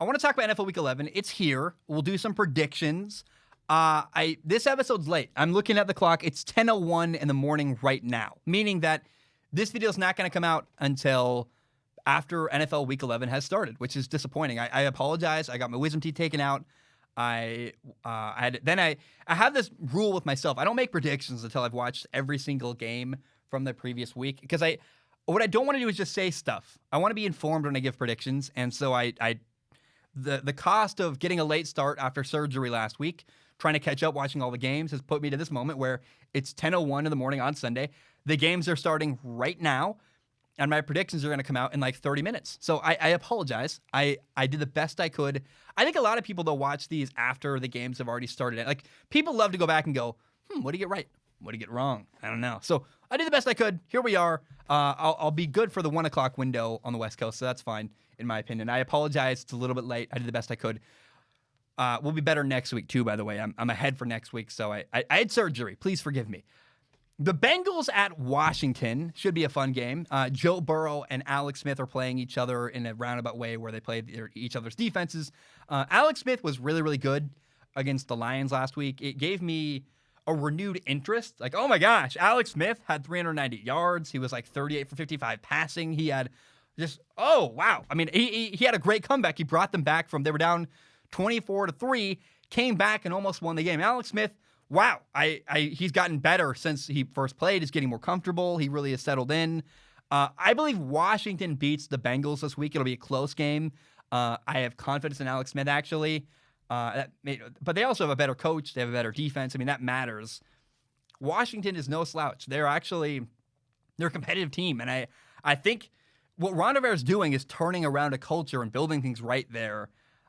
I want to talk about NFL Week 11. It's here. We'll do some predictions. This episode's late. I'm looking at the clock. It's 10:01 in the morning right now, meaning that this video is not going to come out until after NFL Week 11 has started, which is disappointing. I apologize. I got my wisdom teeth taken out. I have this rule with myself. I don't make predictions until I've watched every single game from the previous week, because what I don't want to do is just say stuff. I want to be informed when I give predictions, and so the cost of getting a late start after surgery last week, trying to catch up watching all the games, has put me to this moment where it's 10:01 in the morning on Sunday. The games are starting right now, and my predictions are going to come out in like 30 minutes. So I apologize. I did the best I could. I think a lot of people, though, watch these after the games have already started. Like, people love to go back and go, what do you get right? What do you get wrong? I don't know. So I did the best I could. Here we are. I'll be good for the 1 o'clock window on the West Coast, so that's fine, in my opinion. I apologize. It's a little bit late. I did the best I could. We'll be better next week, too, by the way. I'm ahead for next week, so I had surgery. Please forgive me. The Bengals at Washington should be a fun game. Joe Burrow and Alex Smith are playing each other in a roundabout way where they play each other's defenses. Alex Smith was really, really good against the Lions last week. It gave me a renewed interest. Like, oh my gosh, Alex Smith had 390 yards. He was like 38 for 55 passing. He had just, oh, wow. I mean, he had a great comeback. He brought them back from, they were down 24-3, came back and almost won the game. Alex Smith, wow, he's gotten better since he first played. He's getting more comfortable. He really has settled in. I believe Washington beats the Bengals this week. It'll be a close game. I have confidence in Alex Smith, actually. But they also have a better coach. They have a better defense. I mean, that matters. Washington is no slouch. They're a competitive team. And I think what Ron Rivera is doing is turning around a culture and building things right there.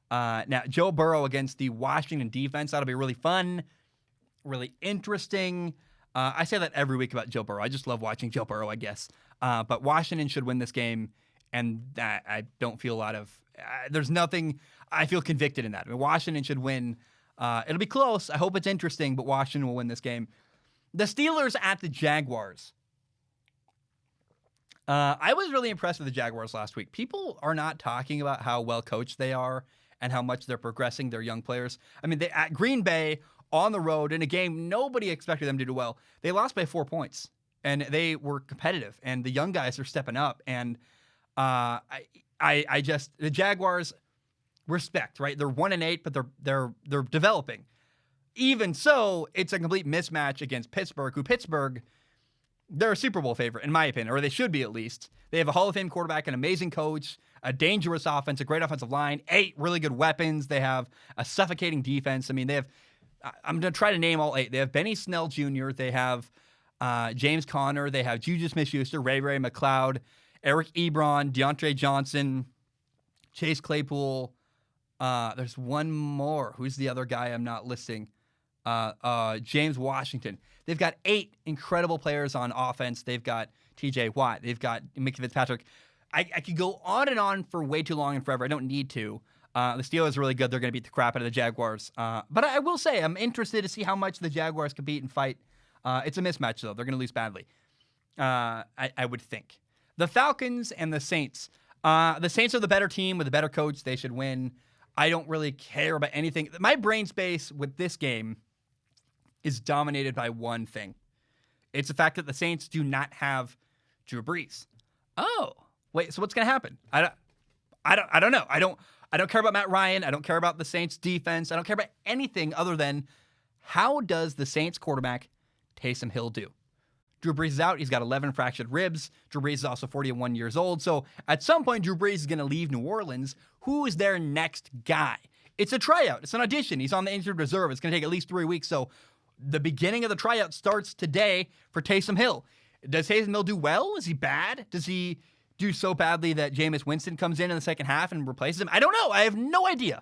Now, Joe Burrow against the Washington defense, that'll be really fun. Really interesting. I say that every week about Joe Burrow. I just love watching Joe Burrow, I guess. But Washington should win this game, and I don't feel a lot of there's nothing. I feel convicted in that. I mean, Washington should win. It'll be close. I hope it's interesting, but Washington will win this game. The Steelers at the Jaguars. I was really impressed with the Jaguars last week. People are not talking about how well coached they are and how much they're progressing their young players. I mean, at Green Bay, on the road, in a game nobody expected them to do well, they lost by 4 points, and they were competitive, and the young guys are stepping up. And the Jaguars, respect, right? They're 1-8, but they're developing. Even so, it's a complete mismatch against Pittsburgh, they're a Super Bowl favorite, in my opinion, or they should be at least. They have a Hall of Fame quarterback, an amazing coach, a dangerous offense, a great offensive line, 8 really good weapons. They have a suffocating defense. I mean, I'm going to try to name all 8. They have Benny Snell Jr., they have James Conner, they have Juju Smith-Schuster, Ray McLeod, Eric Ebron, Deontay Johnson, Chase Claypool. There's one more. Who's the other guy I'm not listing? James Washington. They've got 8 incredible players on offense. They've got TJ Watt. They've got Mickey Fitzpatrick. I could go on and on for way too long and forever. I don't need to. The Steelers are really good. They're going to beat the crap out of the Jaguars. But I will say, I'm interested to see how much the Jaguars compete and fight. It's a mismatch, though. They're going to lose badly. I would think. The Falcons and the Saints. The Saints are the better team with a better coach. They should win. I don't really care about anything. My brain space with this game is dominated by one thing. It's the fact that the Saints do not have Drew Brees. Oh, wait. So what's going to happen? I don't know. I don't care about Matt Ryan. I don't care about the Saints defense. I don't care about anything other than how does the Saints quarterback Taysom Hill do? Drew Brees is out. He's got 11 fractured ribs. Drew Brees is also 41 years old. So at some point, Drew Brees is going to leave New Orleans. Who is their next guy? It's a tryout. It's an audition. He's on the injured reserve. It's going to take at least 3 weeks. So the beginning of the tryout starts today for Taysom Hill. Does Taysom Hill do well? Is he bad? Does he do so badly that Jameis Winston comes in the second half and replaces him? I don't know. I have no idea.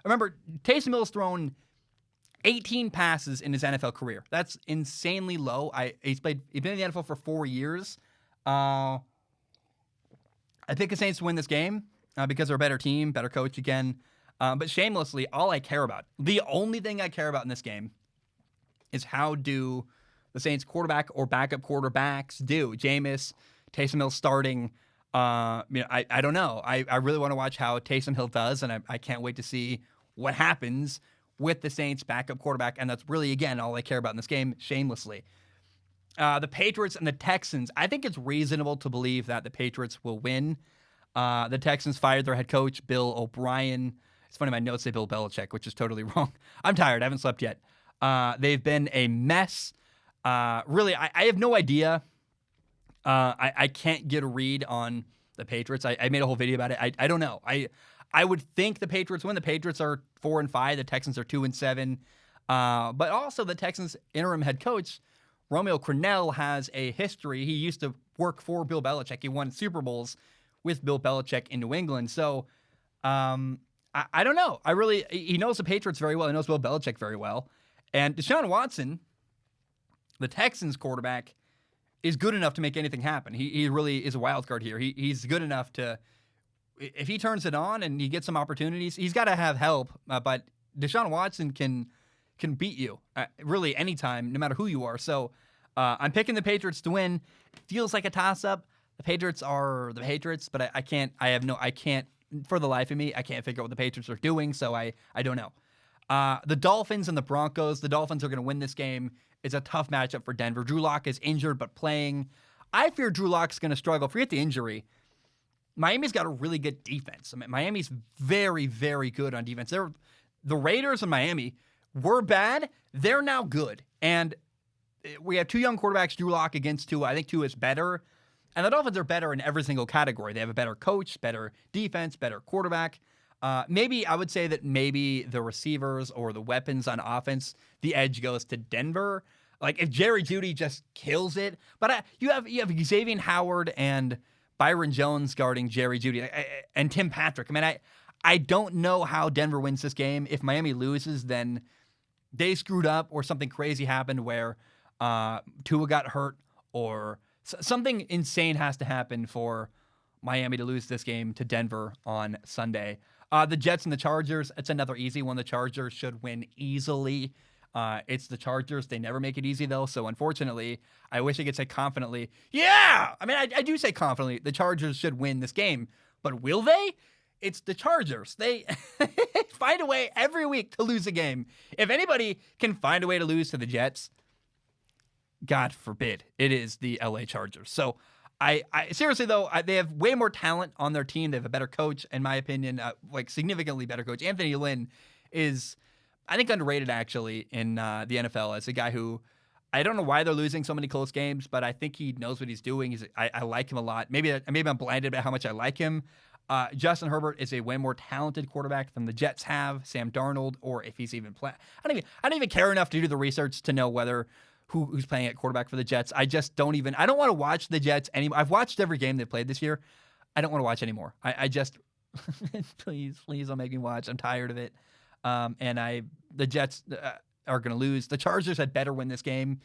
Remember, Taysom Hill has thrown 18 passes in his NFL career. That's insanely low. He's been in the NFL for 4 years. I pick the Saints to win this game because they're a better team, better coach again. But shamelessly, all I care about, the only thing I care about in this game is how do the Saints quarterback or backup quarterbacks do? Jameis, Taysom Hill starting. I don't know. I really want to watch how Taysom Hill does, and I can't wait to see what happens with the Saints' backup quarterback. And that's really, again, all I care about in this game, shamelessly. The Patriots and the Texans, I think it's reasonable to believe that the Patriots will win. The Texans fired their head coach, Bill O'Brien. It's funny, my notes say Bill Belichick, which is totally wrong. I'm tired. I haven't slept yet. They've been a mess. Really, I have no idea. I can't get a read on the Patriots. I made a whole video about it. I don't know. I would think the Patriots win. The Patriots are 4-5. The Texans are 2-7. But also the Texans interim head coach, Romeo Crennel, has a history. He used to work for Bill Belichick. He won Super Bowls with Bill Belichick in New England. So I don't know. He knows the Patriots very well. He knows Bill Belichick very well. And Deshaun Watson, the Texans quarterback, is good enough to make anything happen. He really is a wild card here. He's good enough to, if he turns it on and he gets some opportunities, he's got to have help. But Deshaun Watson can beat you really anytime, no matter who you are. So I'm picking the Patriots to win. It feels like a toss-up. The Patriots are the Patriots, but I can't, for the life of me, I can't figure out what the Patriots are doing, so I don't know. The Dolphins and the Broncos. The Dolphins are going to win this game. It's a tough matchup for Denver. Drew Lock is injured but playing. I fear Drew Lock's going to struggle. Forget the injury. Miami's got a really good defense. I mean, Miami's very, very good on defense. The Raiders and Miami were bad. They're now good. And we have two young quarterbacks, Drew Lock against Tua. I think Tua is better. And the Dolphins are better in every single category. They have a better coach, better defense, better quarterback. Maybe I would say that maybe the receivers or the weapons on offense, the edge goes to Denver. Like if Jerry Jeudy just kills it, but you have Xavier Howard and Byron Jones guarding Jerry Jeudy and Tim Patrick. I mean, I don't know how Denver wins this game. If Miami loses, then they screwed up or something crazy happened where Tua got hurt or something insane has to happen for Miami to lose this game to Denver on Sunday. The Jets and the Chargers, it's another easy one. The Chargers should win easily. It's the Chargers. They never make it easy, though. So, unfortunately, I wish I could say confidently, yeah! I mean, I do say confidently the Chargers should win this game. But will they? It's the Chargers. They find a way every week to lose a game. If anybody can find a way to lose to the Jets, God forbid, it is the LA Chargers. So, I seriously, though, they have way more talent on their team. They have a better coach, in my opinion, like significantly better coach. Anthony Lynn is, I think, underrated, actually, in the NFL as a guy who, I don't know why they're losing so many close games, but I think he knows what he's doing. I like him a lot. Maybe I'm blinded by how much I like him. Justin Herbert is a way more talented quarterback than the Jets have, Sam Darnold, or if he's even playing. I don't even care enough to do the research to know whether who's playing at quarterback for the Jets. I don't want to watch the Jets anymore. I've watched every game they've played this year. I don't want to watch anymore. I just, please don't make me watch. I'm tired of it. The Jets are going to lose. The Chargers had better win this game.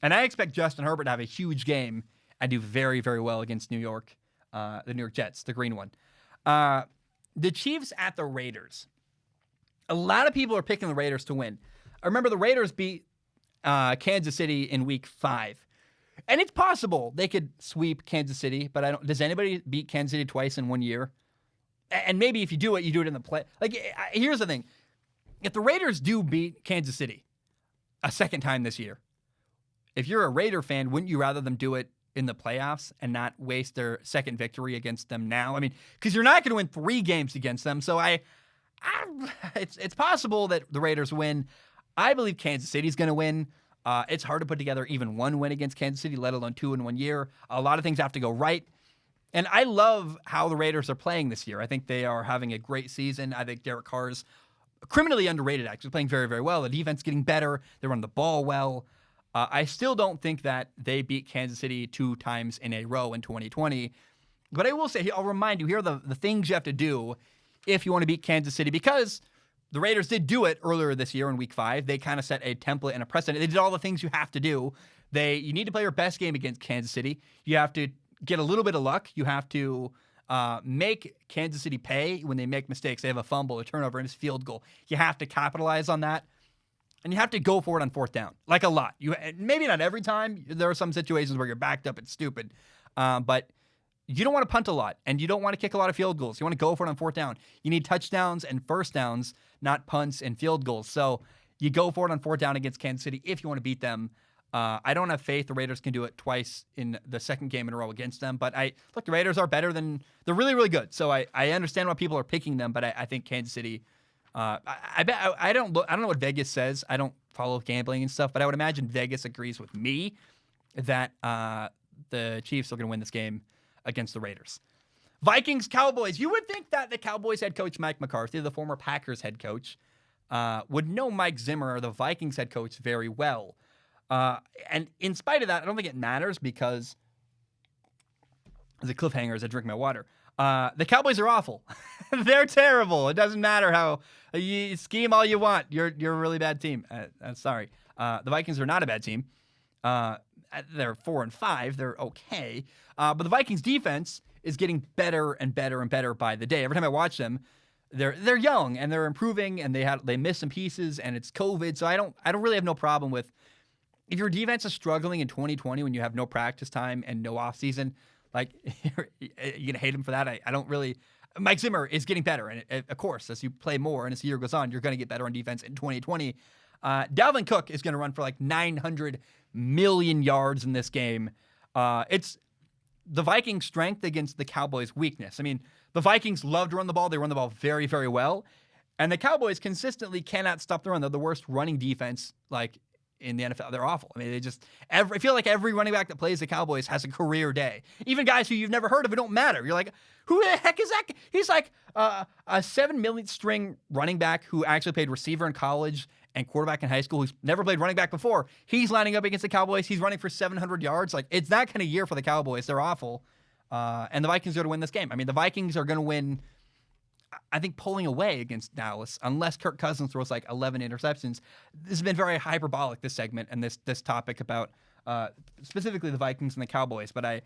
And I expect Justin Herbert to have a huge game and do very, very well against New York, the New York Jets, the green one. The Chiefs at the Raiders. A lot of people are picking the Raiders to win. I remember the Raiders beat Kansas City in week 5. And it's possible they could sweep Kansas City, but does anybody beat Kansas City twice in 1 year? And maybe if you do it in the play. Like, here's the thing. If the Raiders do beat Kansas City a second time this year, if you're a Raider fan, wouldn't you rather them do it in the playoffs and not waste their second victory against them now? I mean, because you're not going to win 3 games against them. So it's possible that the Raiders win. I believe Kansas City's going to win. It's hard to put together even one win against Kansas City, let alone 2 in 1 year. A lot of things have to go right. And I love how the Raiders are playing this year. I think they are having a great season. I think Derek Carr's criminally underrated, actually, playing very, very well. The defense getting better. They run the ball well. I still don't think that they beat Kansas City 2 times in a row in 2020. But I will say, I'll remind you, here are the things you have to do if you want to beat Kansas City, because the Raiders did do it earlier this year in week 5. They kind of set a template and a precedent. They did all the things you have to do. You need to play your best game against Kansas City. You have to get a little bit of luck. You have to make Kansas City pay when they make mistakes. They have a fumble, a turnover, and a field goal. You have to capitalize on that. And you have to go for it on 4th down, like a lot. Maybe not every time. There are some situations where you're backed up. It's stupid. But you don't want to punt a lot, and you don't want to kick a lot of field goals. You want to go for it on fourth down. You need touchdowns and first downs, not punts and field goals. So you go for it on fourth down against Kansas City if you want to beat them. I don't have faith the Raiders can do it twice in the second game in a row against them. But look, the Raiders are better than they're really, really good. So I understand why people are picking them, but I think Kansas City. I don't know what Vegas says. I don't follow gambling and stuff, but I would imagine Vegas agrees with me that the Chiefs are going to win this game against the Raiders. Vikings, Cowboys. You would think that the Cowboys head coach, Mike McCarthy, the former Packers head coach, would know Mike Zimmer, the Vikings head coach, very well. And in spite of that, I don't think it matters because as a cliffhanger as I drink my water, the Cowboys are awful. They're terrible. It doesn't matter how you scheme all you want. You're a really bad team. Sorry. The Vikings are not a bad team. They're 4-5. They're okay. But the Vikings defense is getting better and better and better by the day. Every time I watch them, they're young and they're improving, and they miss some pieces, and it's COVID. So I don't really have no problem with if your defense is struggling in 2020 when you have no practice time and no offseason. Like, you're gonna hate him for that. I don't really. Mike Zimmer is getting better, and of course, as you play more and as the year goes on, you're going to get better on defense in 2020. Dalvin Cook is going to run for like 900 million yards in this game. It's the Vikings' strength against the Cowboys' weakness. I mean, the Vikings love to run the ball. They run the ball very, very well. And the Cowboys consistently cannot stop the run. They're the worst running defense, like, in the NFL. They're awful. I mean, I feel like every running back that plays the Cowboys has a career day. Even guys who you've never heard of, it don't matter. You're like, who the heck is that? He's like a 7 million string running back who actually played receiver in college and quarterback in high school, who's never played running back before. He's lining up against the Cowboys. He's running for 700 yards. Like, it's that kind of year for the Cowboys. They're awful. And the Vikings are going to win this game. I mean, the Vikings are going to win, I think, pulling away against Dallas, unless Kirk Cousins throws like 11 interceptions. This has been very hyperbolic, this segment, and this topic about specifically the Vikings and the Cowboys. But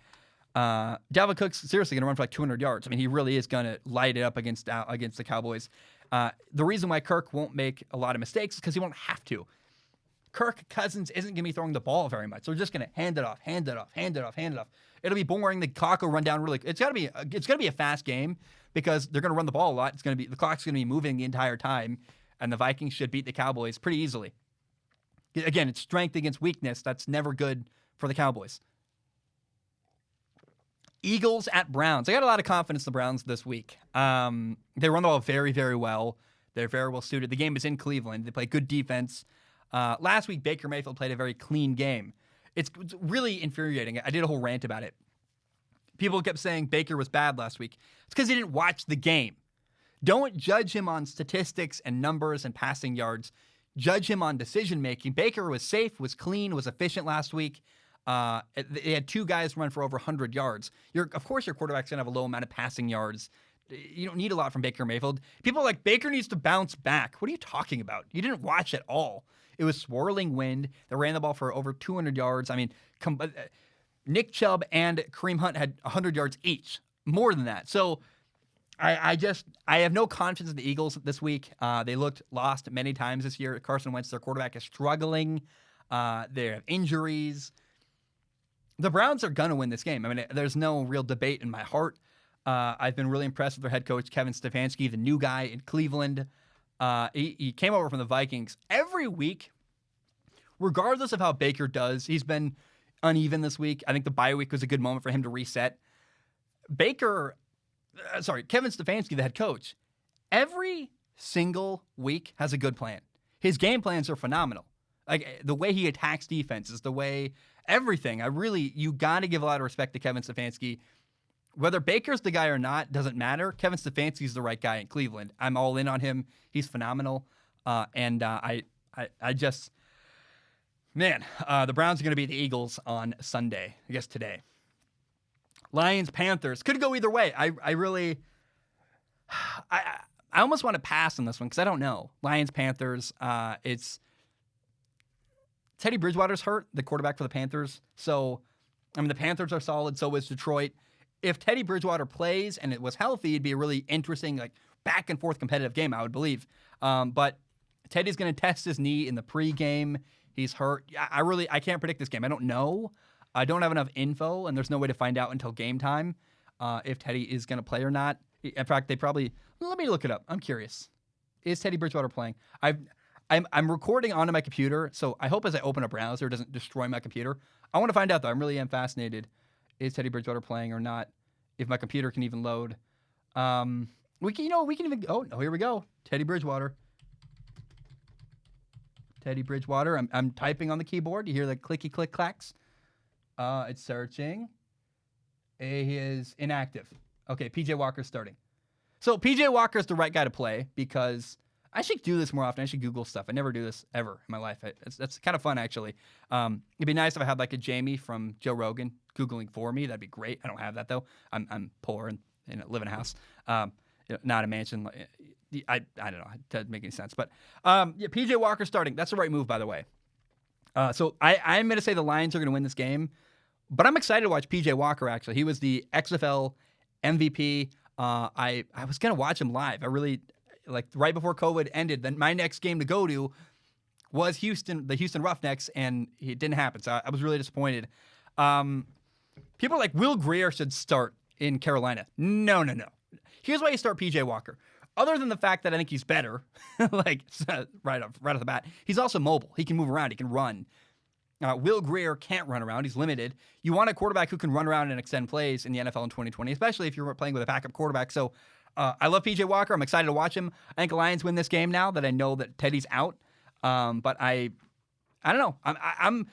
Dalvin Cook's seriously going to run for like 200 yards. I mean, he really is going to light it up against the Cowboys. The reason why Kirk won't make a lot of mistakes is because he won't have to. Kirk Cousins isn't going to be throwing the ball very much. So they're just going to hand it off. It'll be boring. The clock will run down really. It's going to be a fast game because they're going to run the ball a lot. The clock's going to be moving the entire time, and the Vikings should beat the Cowboys pretty easily. Again, it's strength against weakness. That's never good for the Cowboys. Eagles at Browns. I got a lot of confidence in the Browns this week. They run the ball very, very well. They're very well suited. The game is in Cleveland. They play good defense. Last week, Baker Mayfield played a very clean game. It's really infuriating. I did a whole rant about it. People kept saying Baker was bad last week. It's because he didn't watch the game. Don't judge him on statistics and numbers and passing yards. Judge him on decision-making. Baker was safe, was clean, was efficient last week. They had two guys run for over 100 yards. Of course, your quarterback's going to have a low amount of passing yards. You don't need a lot from Baker Mayfield. People are like, Baker needs to bounce back. What are you talking about? You didn't watch at all. It was swirling wind. They ran the ball for over 200 yards. I mean, Nick Chubb and Kareem Hunt had 100 yards each, more than that. So I have no confidence in the Eagles this week. They looked lost many times this year. Carson Wentz, their quarterback, is struggling. They have injuries. The Browns are going to win this game. I mean, there's no real debate in my heart. I've been really impressed with their head coach, Kevin Stefanski, the new guy in Cleveland. He came over from the Vikings. Every week, regardless of how Baker does, he's been uneven this week. I think the bye week was a good moment for him to reset. Kevin Stefanski, the head coach, every single week has a good plan. His game plans are phenomenal. Like, the way he attacks defenses, the way everything. You got to give a lot of respect to Kevin Stefanski. Whether Baker's the guy or not doesn't matter. Kevin Stefanski's the right guy in Cleveland. I'm all in on him. He's phenomenal. The Browns are going to beat the Eagles on Sunday, I guess today. Lions, Panthers. Could go either way. I almost want to pass on this one because I don't know. Lions, Panthers. It's Teddy Bridgewater's hurt, the quarterback for the Panthers. So, I mean, the Panthers are solid. So is Detroit. If Teddy Bridgewater plays and it was healthy, it'd be a really interesting, like, back and forth competitive game, I would believe. But Teddy's going to test his knee in the pregame. He's hurt. I can't predict this game. I don't know. I don't have enough info, and there's no way to find out until game time. if Teddy is going to play or not. In fact, they probably. Let me look it up. I'm curious. Is Teddy Bridgewater playing? I'm recording onto my computer, so I hope as I open a browser it doesn't destroy my computer. I want to find out though. I really am fascinated. Is Teddy Bridgewater playing or not? If my computer can even load. We can even. Oh no, here we go. Teddy Bridgewater. Teddy Bridgewater. I'm typing on the keyboard. You hear the clicky click clacks. It's searching. He is inactive. Okay, PJ Walker's starting. So PJ Walker's the right guy to play because I should do this more often. I should Google stuff. I never do this ever in my life. That's kind of fun, actually. It'd be nice if I had like a Jamie from Joe Rogan Googling for me. That'd be great. I don't have that, though. I'm poor and live in a house, not a mansion. I don't know. It doesn't make any sense. But PJ Walker starting. That's the right move, by the way. So I'm going to say the Lions are going to win this game. But I'm excited to watch PJ Walker, actually. He was the XFL MVP. I was going to watch him live. I really, right before COVID ended, then my next game to go to was the Houston Roughnecks, and it didn't happen. So I was really disappointed. People are like, Will Grier should start in Carolina. No. Here's why you start PJ Walker. Other than the fact that I think he's better, right off the bat, he's also mobile. He can move around. He can run. Will Grier can't run around. He's limited. You want a quarterback who can run around and extend plays in the NFL in 2020, especially if you're playing with a backup quarterback. So I love PJ Walker. I'm excited to watch him. I think the Lions win this game now that I know that Teddy's out. But I don't know. I'm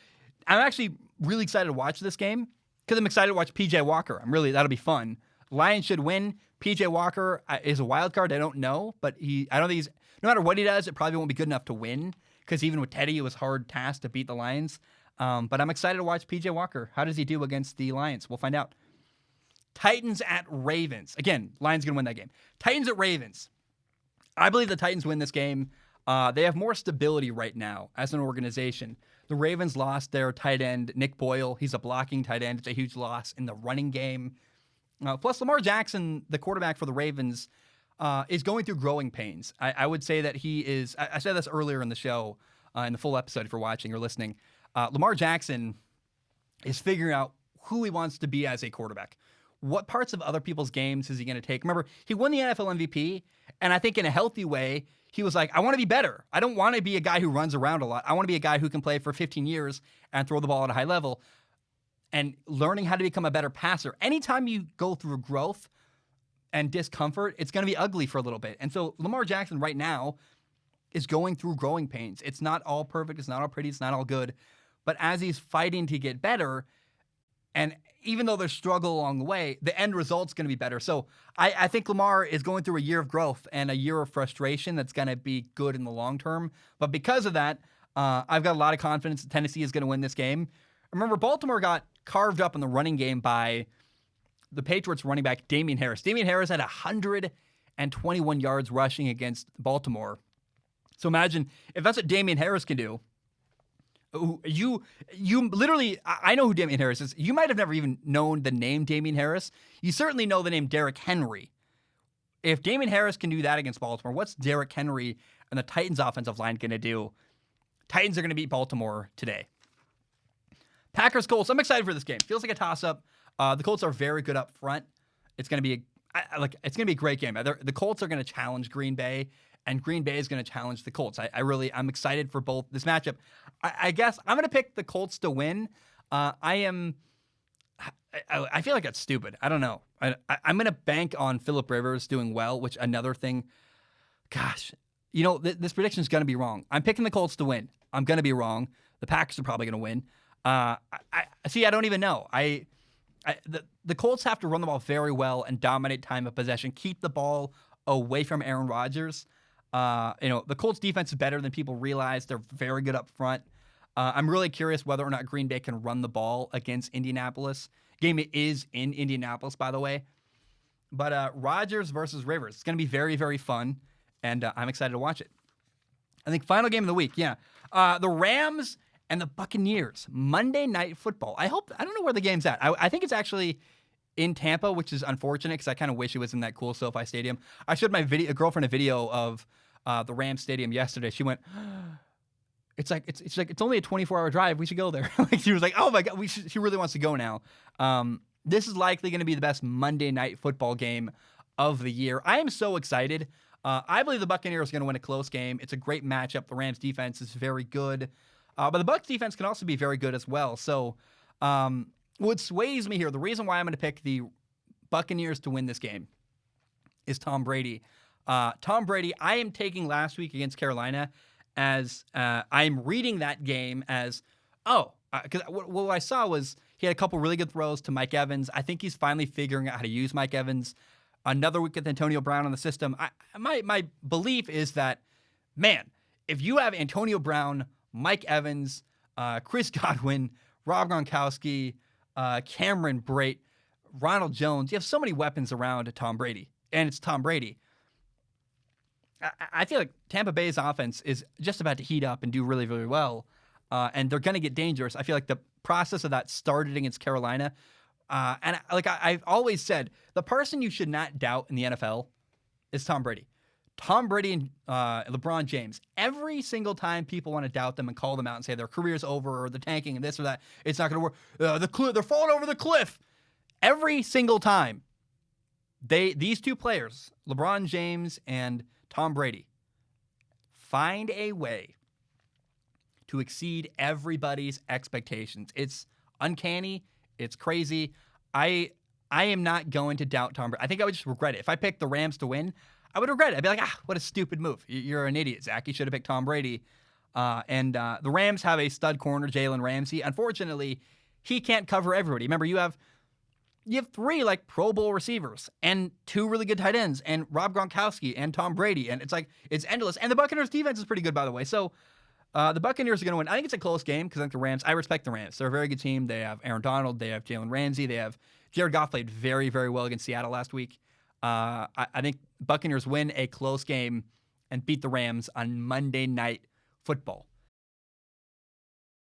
actually really excited to watch this game because I'm excited to watch PJ Walker. That'll be fun. Lions should win. PJ Walker is a wild card. I don't know, but I don't think he's, no matter what he does, it probably won't be good enough to win because even with Teddy, it was a hard task to beat the Lions. But I'm excited to watch PJ Walker. How does he do against the Lions? We'll find out. Titans at Ravens. Again, Lions going to win that game. Titans at Ravens. I believe the Titans win this game. They have more stability right now as an organization. The Ravens lost their tight end, Nick Boyle. He's a blocking tight end. It's a huge loss in the running game. Plus, Lamar Jackson, the quarterback for the Ravens, is going through growing pains. I would say that he is. I said this earlier in the show, in the full episode if you're watching or listening. Lamar Jackson is figuring out who he wants to be as a quarterback. What parts of other people's games is he going to take? Remember, he won the NFL MVP, and I think in a healthy way, he was like, I want to be better. I don't want to be a guy who runs around a lot. I want to be a guy who can play for 15 years and throw the ball at a high level. And learning how to become a better passer. Anytime you go through growth and discomfort, it's going to be ugly for a little bit. And so Lamar Jackson right now is going through growing pains. It's not all perfect. It's not all pretty. It's not all good. But as he's fighting to get better, and even though there's struggle along the way, the end result's going to be better. So I think Lamar is going through a year of growth and a year of frustration that's going to be good in the long term. But because of that, I've got a lot of confidence that Tennessee is going to win this game. Remember, Baltimore got carved up in the running game by the Patriots running back Damian Harris. Damian Harris had 121 yards rushing against Baltimore. So imagine if that's what Damian Harris can do. You literally, I know who Damian Harris is. You might have never even known the name Damian Harris. You certainly know the name Derrick Henry. If Damian Harris can do that against Baltimore, what's Derrick Henry and the Titans offensive line going to do? Titans are going to beat Baltimore today. Packers Colts. I'm excited for this game. Feels like a toss-up. The Colts are very good up front. It's going to be a great game. The Colts are going to challenge Green Bay, and Green Bay is going to challenge the Colts. I'm excited for both this matchup. I guess I'm going to pick the Colts to win. I feel like that's stupid. I don't know. I'm going to bank on Phillip Rivers doing well, which another thing. Gosh, this prediction is going to be wrong. I'm picking the Colts to win. I'm going to be wrong. The Packers are probably going to win. I don't even know. The Colts have to run the ball very well and dominate time of possession, keep the ball away from Aaron Rodgers. The Colts defense is better than people realize. They're very good up front. I'm really curious whether or not Green Bay can run the ball against Indianapolis. Game is in Indianapolis, by the way. But Rodgers versus Rivers. It's going to be very, very fun, and I'm excited to watch it. I think final game of the week, yeah. The Rams and the Buccaneers, Monday Night Football. I don't know where the game's at. I think it's actually in Tampa, which is unfortunate because I kind of wish it was in that cool SoFi Stadium. I showed my girlfriend a video of the Rams Stadium yesterday. She went, it's only a 24-hour drive. We should go there. She was like, oh my God, she really wants to go now. This is likely going to be the best Monday night football game of the year. I am so excited. I believe the Buccaneers are going to win a close game. It's a great matchup. The Rams defense is very good. But the Bucs defense can also be very good as well. So what sways me here, the reason why I'm going to pick the Buccaneers to win this game is Tom Brady. Tom Brady, I am taking last week against Carolina as I'm reading that game as, because what I saw was he had a couple really good throws to Mike Evans. I think he's finally figuring out how to use Mike Evans. Another week with Antonio Brown on the system. My belief is that, man, if you have Antonio Brown, Mike Evans, Chris Godwin, Rob Gronkowski, Cameron Brate, Ronald Jones, you have so many weapons around Tom Brady, and it's Tom Brady. I feel like Tampa Bay's offense is just about to heat up and do really, really well, and they're going to get dangerous. I feel like the process of that started against Carolina, and I've always said, the person you should not doubt in the NFL is Tom Brady. Tom Brady and LeBron James, every single time people want to doubt them and call them out and say their career's over or they're tanking and this or that, it's not going to work. They're falling over the cliff. Every single time, these two players, LeBron James and Tom Brady, find a way to exceed everybody's expectations. It's uncanny. It's crazy. I am not going to doubt Tom Brady. I think I would just regret it. If I picked the Rams to win, I would regret it. I'd be like, what a stupid move. You're an idiot, Zach. You should have picked Tom Brady. And the Rams have a stud corner, Jalen Ramsey. Unfortunately, he can't cover everybody. Remember, you have 3 like Pro Bowl receivers and 2 really good tight ends and Rob Gronkowski and Tom Brady. And it's endless. And the Buccaneers defense is pretty good, by the way. So the Buccaneers are going to win. I think it's a close game because I think the Rams, I respect the Rams. They're a very good team. They have Aaron Donald. They have Jalen Ramsey. They have Jared Goff played very, very well against Seattle last week. I think Buccaneers win a close game and beat the Rams on Monday Night Football.